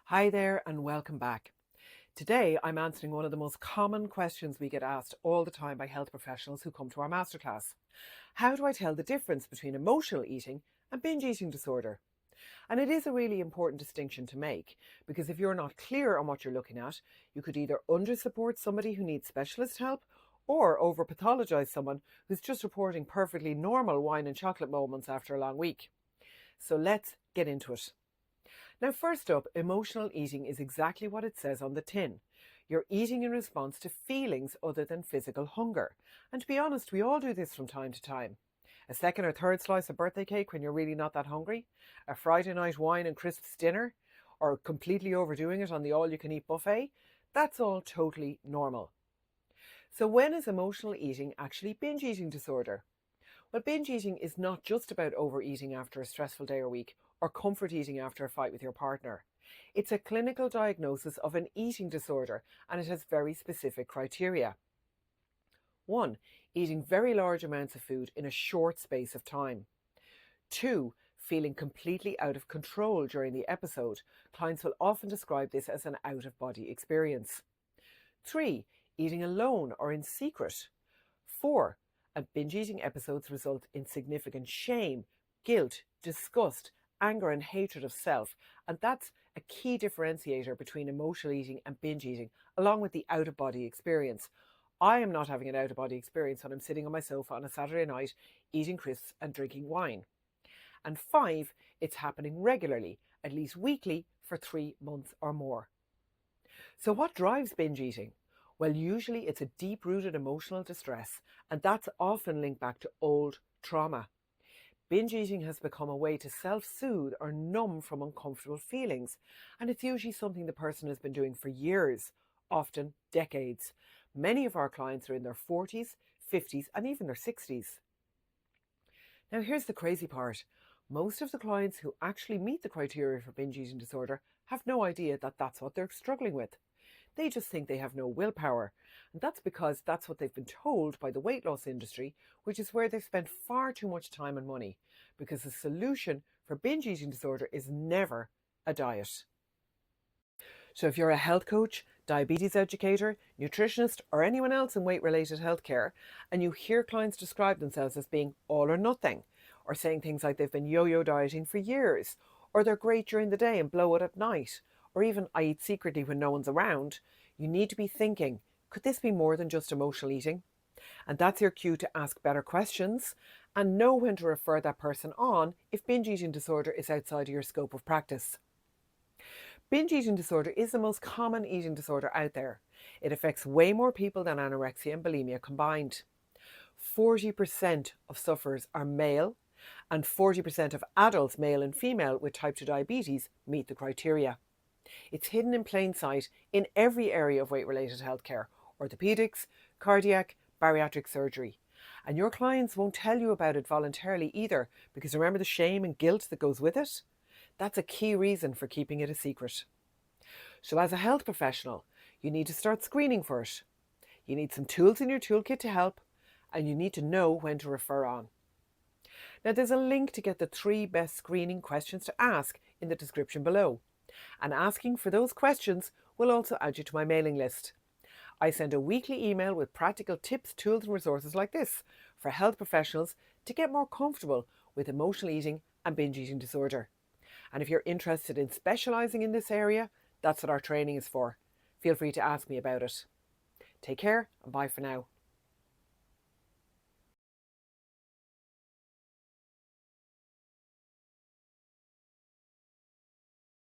Hi there and welcome back. Today I'm answering one of the most common questions we get asked all the time by health professionals who come to our masterclass. How do I tell the difference between emotional eating and binge eating disorder? And it is a really important distinction to make because if you're not clear on what you're looking at, you could either under-support somebody who needs specialist help or over-pathologize someone who's just reporting perfectly normal wine and chocolate moments after a long week. So let's get into it. Now, first up, emotional eating is exactly what it says on the tin. You're eating in response to feelings other than physical hunger. And to be honest, we all do this from time to time. A second or third slice of birthday cake when you're really not that hungry, a Friday night wine and crisps dinner, or completely overdoing it on the all-you-can-eat buffet, that's all totally normal. So when is emotional eating actually binge eating disorder? Well, binge eating is not just about overeating after a stressful day or week, or comfort eating after a fight with your partner. It's a clinical diagnosis of an eating disorder, and it has very specific criteria. 1. Eating very large amounts of food in a short space of time. 2. Feeling completely out of control during the episode. Clients will often describe this as an out-of-body experience. 3. Eating alone or in secret. 4. And binge eating episodes result in significant shame, guilt, disgust, anger and hatred of self, and that's a key differentiator between emotional eating and binge eating, along with the out-of-body experience. I am not having an out-of-body experience when I'm sitting on my sofa on a Saturday night eating crisps and drinking wine. And 5, it's happening regularly, at least weekly, for 3 months or more. So what drives binge eating? Well, usually it's a deep-rooted emotional distress, and that's often linked back to old trauma. Binge eating has become a way to self-soothe or numb from uncomfortable feelings, and it's usually something the person has been doing for years, often decades. Many of our clients are in their 40s, 50s, and even their 60s. Now, here's the crazy part. Most of the clients who actually meet the criteria for binge eating disorder have no idea that that's what they're struggling with. They just think they have no willpower. And that's because that's what they've been told by the weight loss industry, which is where they've spent far too much time and money, because the solution for binge eating disorder is never a diet. So if you're a health coach, diabetes educator, nutritionist, or anyone else in weight-related healthcare, and you hear clients describe themselves as being all or nothing, or saying things like they've been yo-yo dieting for years, or they're great during the day and blow it at night, or even I eat secretly when no one's around, you need to be thinking, could this be more than just emotional eating? And that's your cue to ask better questions and know when to refer that person on if binge eating disorder is outside of your scope of practice. Binge eating disorder is the most common eating disorder out there. It affects way more people than anorexia and bulimia combined. 40% of sufferers are male, and 40% of adults, male and female, with type 2 diabetes meet the criteria. It's hidden in plain sight in every area of weight-related healthcare: orthopedics, cardiac, bariatric surgery. And your clients won't tell you about it voluntarily either, because remember the shame and guilt that goes with it? That's a key reason for keeping it a secret. So as a health professional, you need to start screening for it. You need some tools in your toolkit to help, and you need to know when to refer on. Now there's a link to get the 3 best screening questions to ask in the description below. And asking for those questions will also add you to my mailing list. I send a weekly email with practical tips, tools and resources like this for health professionals to get more comfortable with emotional eating and binge eating disorder. And if you're interested in specialising in this area, that's what our training is for. Feel free to ask me about it. Take care and bye for now.